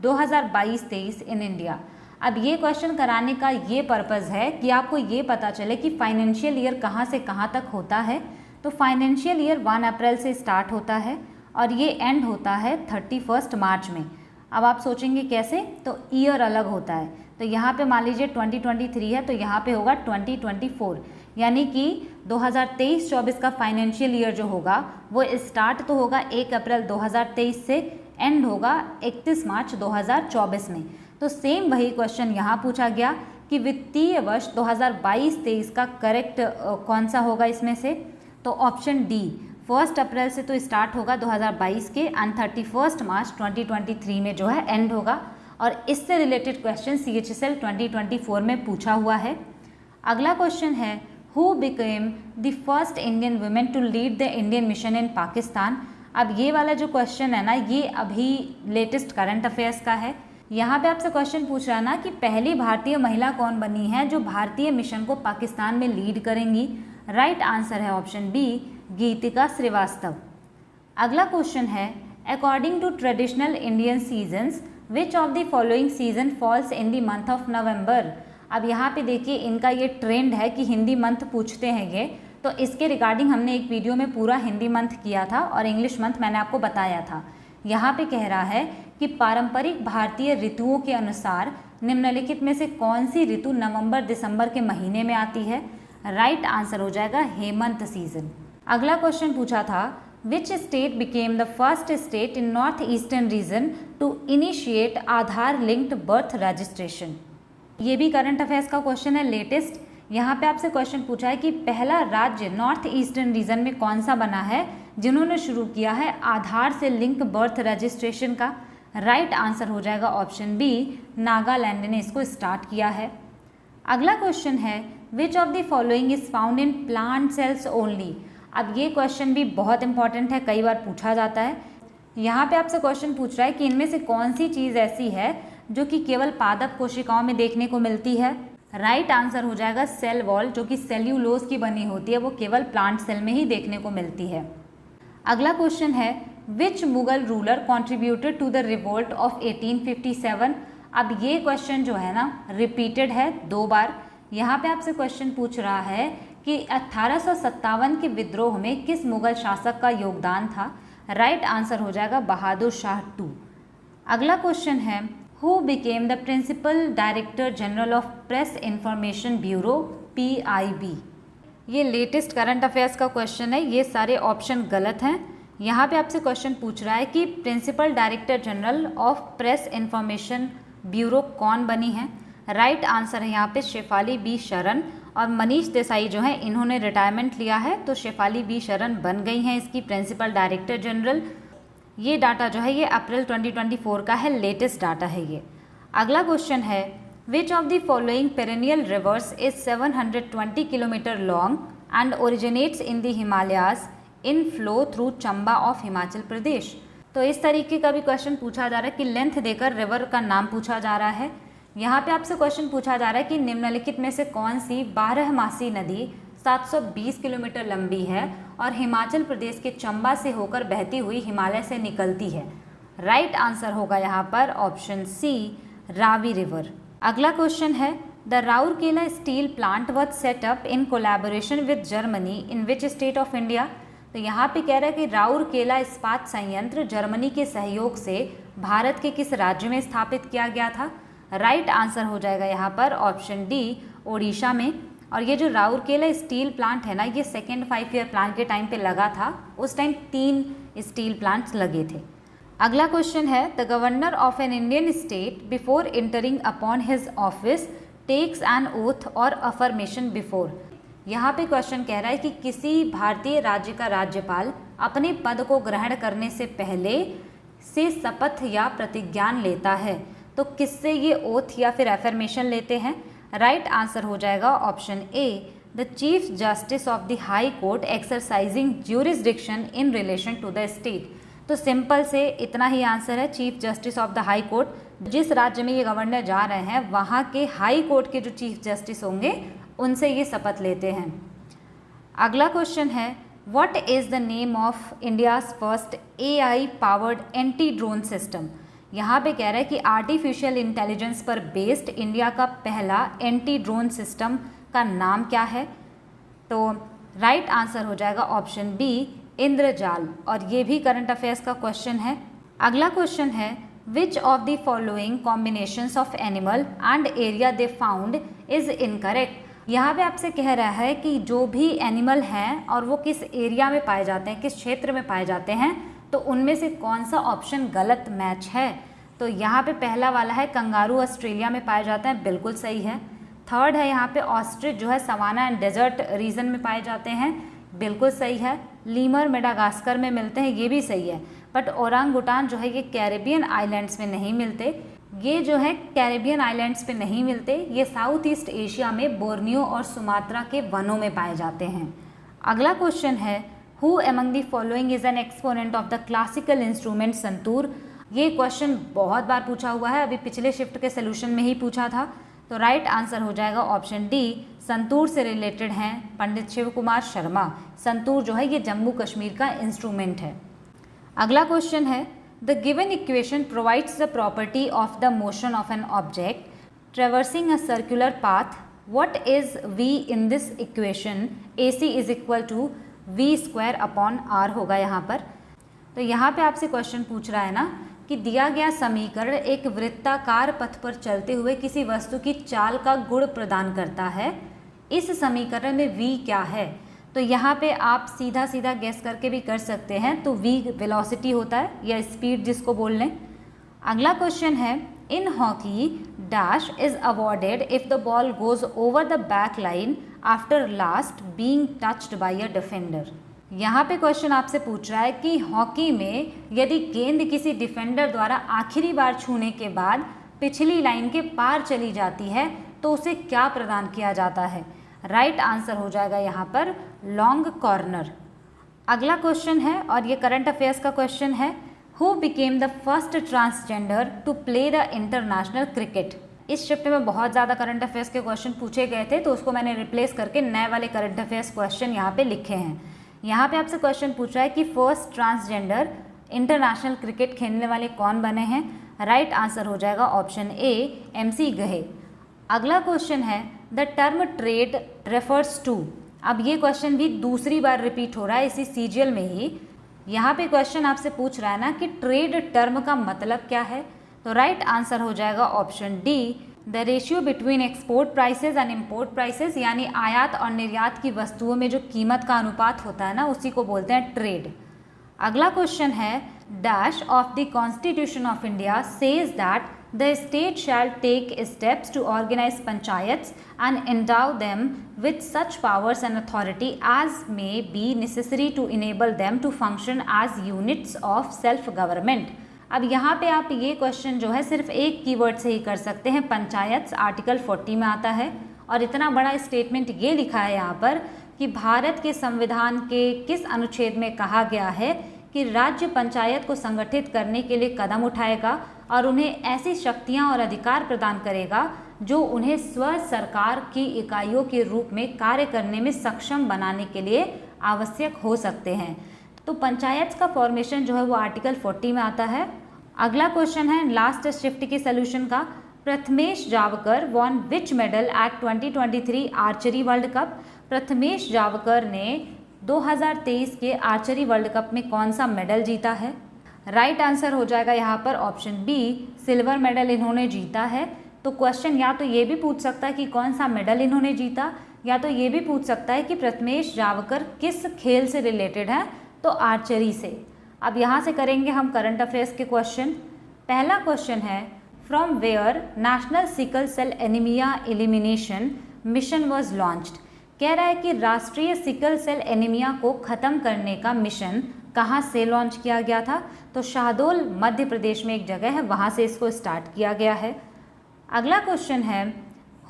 2022-23 in India. अब ये क्वेश्चन कराने का ये पर्पज़ है कि आपको ये पता चले कि फाइनेंशियल ईयर कहाँ से कहाँ तक होता है। तो फाइनेंशियल ईयर 1 अप्रैल से स्टार्ट होता है और ये एंड होता है 31 मार्च में। अब आप सोचेंगे कैसे, तो ईयर अलग होता है। तो यहाँ पे मान लीजिए 2023 है तो यहाँ पे होगा 2024, यानी कि 2023-24 का फाइनेंशियल ईयर जो होगा वो स्टार्ट तो होगा 1 अप्रैल 2023 से, एंड होगा 31 मार्च 2024 में। तो सेम वही क्वेश्चन यहाँ पूछा गया कि वित्तीय वर्ष 2022-23 का करेक्ट कौन सा होगा इसमें से। तो ऑप्शन डी 1 अप्रैल से तो स्टार्ट होगा 2022 के एंड 31 मार्च 2023 में जो है एंड होगा। और इससे रिलेटेड क्वेश्चन CHSL 2024 में पूछा हुआ है। अगला क्वेश्चन है who became the first Indian women to lead the Indian mission in Pakistan. अब ये वाला जो क्वेश्चन है ना ये अभी लेटेस्ट करंट अफेयर्स का है। यहाँ पे आपसे क्वेश्चन पूछ रहा है ना कि पहली भारतीय महिला कौन बनी है जो भारतीय मिशन को पाकिस्तान में लीड करेंगी। राइट आंसर है ऑप्शन बी गीतिका श्रीवास्तव। अगला क्वेश्चन है according to traditional Indian seasons which of the following season falls in the month of November. अब यहाँ पे देखिए इनका ये ट्रेंड है कि हिंदी मंथ पूछते हैं ये, तो इसके रिगार्डिंग हमने एक वीडियो में पूरा हिंदी मंथ किया था और इंग्लिश मंथ मैंने आपको बताया था। यहाँ पे कह रहा है कि पारंपरिक भारतीय ऋतुओं के अनुसार निम्नलिखित में से कौन सी ऋतु नवंबर दिसंबर के महीने में आती है। राइट आंसर हो जाएगा हेमंत सीजन। अगला क्वेश्चन पूछा था which state became the first state in north eastern region to initiate Aadhaar linked birth registration. ये भी करंट अफेयर्स का क्वेश्चन है लेटेस्ट। यहाँ पे आपसे क्वेश्चन पूछा है कि पहला राज्य नॉर्थ ईस्टर्न रीजन में कौन सा बना है जिन्होंने शुरू किया है आधार से लिंक बर्थ रजिस्ट्रेशन का। राइट आंसर हो जाएगा ऑप्शन बी नागालैंड ने इसको स्टार्ट किया है। अगला क्वेश्चन है which of the following is found in plant cells only. अब ये क्वेश्चन भी बहुत इंपॉर्टेंट है, कई बार पूछा जाता है। यहाँ पे आपसे क्वेश्चन पूछ रहा है कि इनमें से कौन सी चीज़ ऐसी है जो कि केवल पादप कोशिकाओं में देखने को मिलती है। राइट आंसर हो जाएगा सेल वॉल, जो कि सेल्यूलोज की बनी होती है, वो केवल प्लांट सेल में ही देखने को मिलती है। अगला क्वेश्चन है which Mughal ruler contributed to the revolt of 1857। अब ये क्वेश्चन जो है ना रिपीटेड है 2 बार। यहाँ पे आपसे क्वेश्चन पूछ रहा है कि 1857 के विद्रोह में किस मुगल शासक का योगदान था। राइट आंसर हो जाएगा बहादुर शाह 2। अगला क्वेश्चन है who became the principal director general of press information bureau PIB। ये लेटेस्ट करंट अफेयर्स का क्वेश्चन है, ये सारे ऑप्शन गलत हैं। यहाँ पे आपसे क्वेश्चन पूछ रहा है कि principal director general of press information bureau कौन बनी है। राइट आंसर है यहाँ पे शेफाली बी शरण, और मनीष देसाई जो है इन्होंने रिटायरमेंट लिया है तो शेफाली बी शरण बन गई हैं इसकी प्रिंसिपल डायरेक्टर जनरल। ये डाटा जो है ये अप्रैल 2024 का है, लेटेस्ट डाटा है ये। अगला क्वेश्चन है which of the following perennial rivers is 720 kilometre long and originates in the Himalayas in flow through Chamba of Himachal Pradesh. तो इस तरीके का भी क्वेश्चन पूछा जा रहा है कि लेंथ देकर रिवर का नाम पूछा जा रहा है। यहाँ पे आपसे क्वेश्चन पूछा जा रहा है कि निम्नलिखित में से कौन सी बारहमासी नदी 720 किलोमीटर लंबी है और हिमाचल प्रदेश के चंबा से होकर बहती हुई हिमालय से निकलती है। राइट आंसर होगा यहाँ पर ऑप्शन सी, रावी रिवर। अगला क्वेश्चन है the Rourkela steel plant was set up in collaboration with Germany in which state of India. तो यहाँ पे कह रहा है कि राउरकेला इस्पात संयंत्र जर्मनी के सहयोग से भारत के किस राज्य में स्थापित किया गया था। राइट आंसर हो जाएगा यहाँ पर ऑप्शन डी, ओडिशा में। और ये जो राउरकेला स्टील प्लांट है ना, ये सेकेंड 5 ईयर प्लान के टाइम पे लगा था। उस टाइम 3 स्टील प्लांट्स लगे थे। अगला क्वेश्चन है the governor of an Indian state before entering upon his office takes an oath or affirmation before. यहाँ पे क्वेश्चन कह रहा है कि किसी भारतीय राज्य का राज्यपाल अपने पद को ग्रहण करने से पहले से शपथ या प्रतिज्ञान लेता है। तो किससे ये ओथ या फिर अफर्मेशन लेते हैं। राइट आंसर हो जाएगा option A, the chief justice of the high court exercising jurisdiction in relation to the state. तो सिंपल से इतना ही आंसर है, chief justice of the high court. जिस राज्य में ये गवर्नर जा रहे हैं वहाँ के हाई कोर्ट के जो चीफ जस्टिस होंगे उनसे ये शपथ लेते हैं। अगला क्वेश्चन है what is the name of India's first AI powered anti drone system. यहाँ पे कह रहा है कि आर्टिफिशियल इंटेलिजेंस पर बेस्ड इंडिया का पहला एंटी ड्रोन सिस्टम का नाम क्या है। तो राइट आंसर हो जाएगा ऑप्शन बी, इंद्रजाल। और ये भी करंट अफेयर्स का क्वेश्चन है। अगला क्वेश्चन है which of the following combinations of animal and area they found is incorrect. यहाँ पे आपसे कह रहा है कि जो भी एनिमल हैं और वो किस एरिया में पाए जाते हैं, किस क्षेत्र में पाए जाते हैं, तो उनमें से कौन सा ऑप्शन गलत मैच है। तो यहाँ पे पहला वाला है कंगारू ऑस्ट्रेलिया में पाए जाते हैं, बिल्कुल सही है। थर्ड है यहाँ पे ऑस्ट्रिच जो है सवाना एंड डेजर्ट रीजन में पाए जाते हैं, बिल्कुल सही है। लीमर मेडागास्कर में मिलते हैं, ये भी सही है। बट ओरांगुटान जो है ये कैरेबियन आइलैंड्स में नहीं मिलते। ये जो है कैरेबियन आइलैंड्स पे नहीं मिलते, ये साउथ ईस्ट एशिया में बोर्नियो और सुमात्रा के वनों में पाए जाते हैं। अगला क्वेश्चन है who among the following is an exponent of the classical instrument santoor. ये क्वेश्चन बहुत बार पूछा हुआ है, अभी पिछले शिफ्ट के सोल्यूशन में ही पूछा था। तो राइट आंसर हो जाएगा ऑप्शन डी, संतूर से रिलेटेड हैं पंडित शिव कुमार शर्मा। संतूर जो है ये जम्मू कश्मीर का इंस्ट्रूमेंट है। अगला क्वेश्चन है the given equation provides the property of the motion of an object traversing a circular path. What is v in this equation. AC is equal to v² upon r होगा यहाँ पर। तो यहाँ पे आपसे क्वेश्चन पूछ रहा है ना कि दिया गया समीकरण एक वृत्ताकार पथ पर चलते हुए किसी वस्तु की चाल का गुण प्रदान करता है। इस समीकरण में v क्या है। तो यहाँ पे आप सीधा सीधा गैस करके भी कर सकते हैं। तो v वेलोसिटी होता है या स्पीड जिसको बोल लें। अगला क्वेश्चन है इन hockey dash is awarded if the ball goes over the back line after last being touched bye a defender. यहाँ पे क्वेश्चन आपसे पूछ रहा है कि हॉकी में यदि गेंद किसी डिफेंडर द्वारा आखिरी बार छूने के बाद पिछली लाइन के पार चली जाती है तो उसे क्या प्रदान किया जाता है। राइट आंसर हो जाएगा यहाँ पर लॉन्ग कॉर्नर। अगला क्वेश्चन है और ये करंट अफेयर्स का क्वेश्चन है who became the first transgender to play the international cricket. इस शिफ्ट में बहुत ज़्यादा करंट अफेयर्स के क्वेश्चन पूछे गए थे तो उसको मैंने रिप्लेस करके नए वाले करंट अफेयर्स क्वेश्चन यहाँ पे लिखे हैं। यहाँ पे आपसे क्वेश्चन पूछ रहा है कि फर्स्ट ट्रांसजेंडर इंटरनेशनल क्रिकेट खेलने वाले कौन बने हैं। राइट आंसर हो जाएगा ऑप्शन ए, MC गहे। अगला क्वेश्चन है the term trade refers to. अब ये क्वेश्चन भी दूसरी बार रिपीट हो रहा है इसी CGL में ही। यहाँ पे क्वेश्चन आपसे पूछ रहा है ना कि ट्रेड टर्म का मतलब क्या है। तो राइट आंसर हो जाएगा option D, the ratio between export prices and import prices, यानी आयात और निर्यात की वस्तुओं में जो कीमत का अनुपात होता है ना उसी को बोलते हैं ट्रेड। अगला क्वेश्चन है dash of the constitution of India says that the state shall take steps to organize panchayats and endow them with such powers and authority as may be necessary to enable them to function as units of self government। अब यहाँ पे आप ये question जो है सिर्फ एक keyword से ही कर सकते हैं। पंचायत आर्टिकल 40 में आता है और इतना बड़ा स्टेटमेंट ये लिखा है यहाँ पर कि भारत के संविधान के किस अनुच्छेद में कहा गया है कि राज्य पंचायत को संगठित करने के लिए कदम उठाएगा और उन्हें ऐसी शक्तियां और अधिकार प्रदान करेगा जो उन्हें स्व सरकार की इकाइयों के रूप में कार्य करने में सक्षम बनाने के लिए आवश्यक हो सकते हैं। तो पंचायत का फॉर्मेशन जो है वो आर्टिकल 40 में आता है। अगला क्वेश्चन है लास्ट शिफ्ट के सोल्यूशन का। Prathamesh Jawkar won which medal at 2023 archery world cup. Prathamesh Jawkar ने 2023 के आर्चरी वर्ल्ड कप में कौन सा मेडल जीता है? राइट आंसर हो जाएगा यहाँ पर ऑप्शन बी, सिल्वर मेडल इन्होंने जीता है। तो क्वेश्चन या तो ये भी पूछ सकता है कि कौन सा मेडल इन्होंने जीता, या तो ये भी पूछ सकता है कि प्रथमेश जावकर किस खेल से रिलेटेड है, तो आर्चरी से। अब यहाँ से करेंगे हम करंट अफेयर्स के क्वेश्चन। पहला क्वेश्चन है from where national sickle cell anaemia elimination mission was launched. कह रहा है कि राष्ट्रीय सिकल सेल एनीमिया को ख़त्म करने का मिशन कहाँ से लॉन्च किया गया था? तो शाहडोल मध्य प्रदेश में एक जगह है, वहाँ से इसको स्टार्ट किया गया है। अगला क्वेश्चन है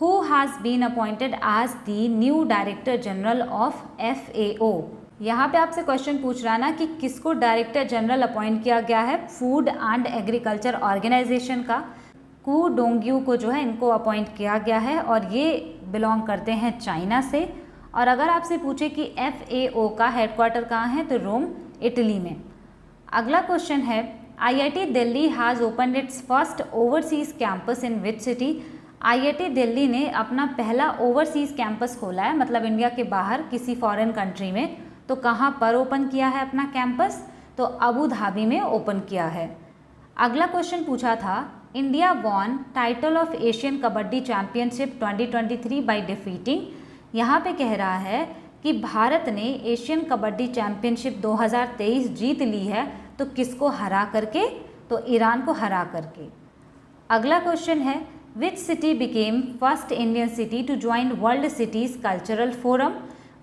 who has been appointed as the new director general of FAO। यहाँ पे आपसे क्वेश्चन पूछ रहा है ना कि किसको डायरेक्टर जनरल अपॉइंट किया गया है फूड एंड एग्रीकल्चर ऑर्गेनाइजेशन का। कू डोंग्यू को जो है इनको अपॉइंट किया गया है और ये बिलोंग करते हैं चाइना से। और अगर आपसे पूछे कि FAO का हेडक्वार्टर कहाँ है, तो रोम इटली में। अगला क्वेश्चन है IIT Delhi has open it's first overseas campus in which city. IIT Delhi ने अपना पहला ओवरसीज़ कैंपस खोला है, मतलब इंडिया के बाहर किसी फॉरेन कंट्री में। तो कहाँ पर ओपन किया है अपना कैंपस? तो अबू धाबी में ओपन किया है। अगला क्वेश्चन पूछा था India won title of Asian kabaddi championship 2023 by defeating. यहाँ पे कह रहा है कि भारत ने एशियन कबड्डी चैम्पियनशिप 2023 जीत ली है, तो किसको हरा करके? तो ईरान को हरा करके। अगला क्वेश्चन है which city became first Indian city to join world cities cultural forum.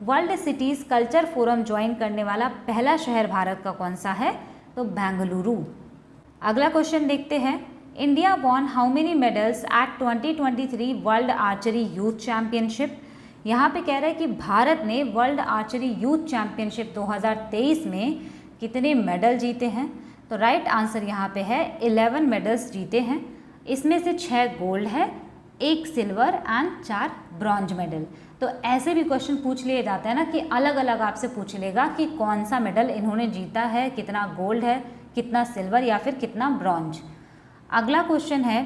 World cities culture forum join करने वाला पहला शहर भारत का कौन सा है? तो बेंगलुरु। अगला क्वेश्चन देखते हैं India won how many medals at 2023 world archery youth championship. यहाँ पे कह रहा है कि भारत ने वर्ल्ड आर्चरी यूथ चैम्पियनशिप 2023 में कितने मेडल जीते हैं? तो राइट आंसर यहाँ पे है 11 मेडल्स जीते हैं। इसमें से 6 गोल्ड है, 1 सिल्वर एंड 4 ब्रॉन्ज मेडल। तो ऐसे भी क्वेश्चन पूछ लिए जाते हैं ना कि अलग अलग आपसे पूछ लेगा कि कौन सा मेडल इन्होंने जीता है, कितना गोल्ड है, कितना सिल्वर या फिर कितना ब्रॉन्ज। अगला क्वेश्चन है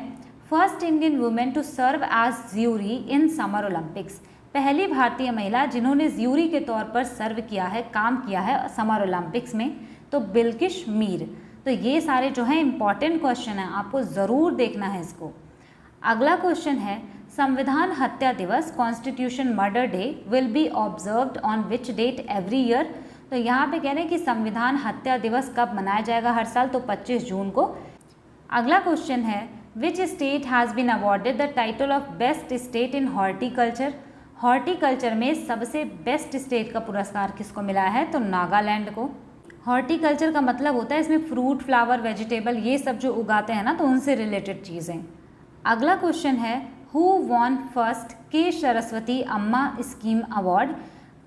first Indian women to serve as jury in summer Olympics. पहली भारतीय महिला जिन्होंने ज्यूरी के तौर पर सर्व किया है, काम किया है समर ओलंपिक्स में, तो बिल्किश मीर। तो ये सारे जो हैं इंपॉर्टेंट क्वेश्चन हैं, आपको ज़रूर देखना है इसको। अगला क्वेश्चन है संविधान हत्या दिवस constitution murder day will be observed on which date every year. तो यहाँ पे कह रहे हैं कि संविधान हत्या दिवस कब मनाया जाएगा हर साल? तो 25 जून को। अगला क्वेश्चन है which state has been awarded the title of best state in horticulture. Horticulture में सबसे बेस्ट स्टेट का पुरस्कार किसको मिला है? तो नागालैंड को। हॉर्टिकल्चर का मतलब होता है इसमें फ्रूट, फ्लावर, वेजिटेबल ये सब जो उगाते हैं ना, तो उनसे रिलेटेड चीज़ें। अगला क्वेश्चन है हु वॉन फर्स्ट के सरस्वती अम्मा स्कीम अवार्ड।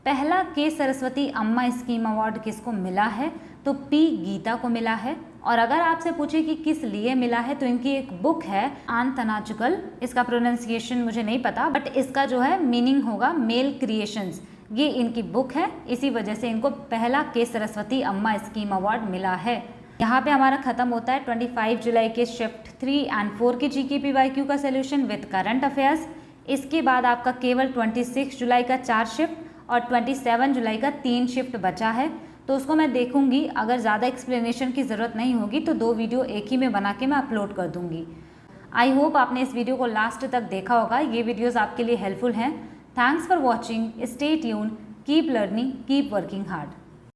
पहला के सरस्वती अम्मा स्कीम अवार्ड किसको मिला है? तो पी गीता को मिला है। और अगर आपसे पूछे कि किस लिए मिला है, तो इनकी एक बुक है आंतनाचुकल, इसका प्रोनाउंसिएशन मुझे नहीं पता, बट इसका जो है मीनिंग होगा मेल क्रिएशंस। ये इनकी बुक है, इसी वजह से इनको पहला के सरस्वती अम्मा स्कीम अवार्ड मिला है। यहाँ पे हमारा खत्म होता है 25 जुलाई के शिफ्ट 3 एंड 4 के GKPYQ का सोल्यूशन विद करंट अफेयर्स। इसके बाद आपका केवल 26 जुलाई का 4 शिफ्ट और 27 जुलाई का 3 शिफ्ट बचा है, तो उसको मैं देखूंगी। अगर ज़्यादा एक्सप्लेनेशन की ज़रूरत नहीं होगी तो 2 वीडियो एक ही में बना के मैं अपलोड कर दूंगी। आई होप आपने इस वीडियो को लास्ट तक देखा होगा। ये वीडियोस आपके लिए हेल्पफुल हैं। Thanks for watching, stay tune, keep learning, keep working hard.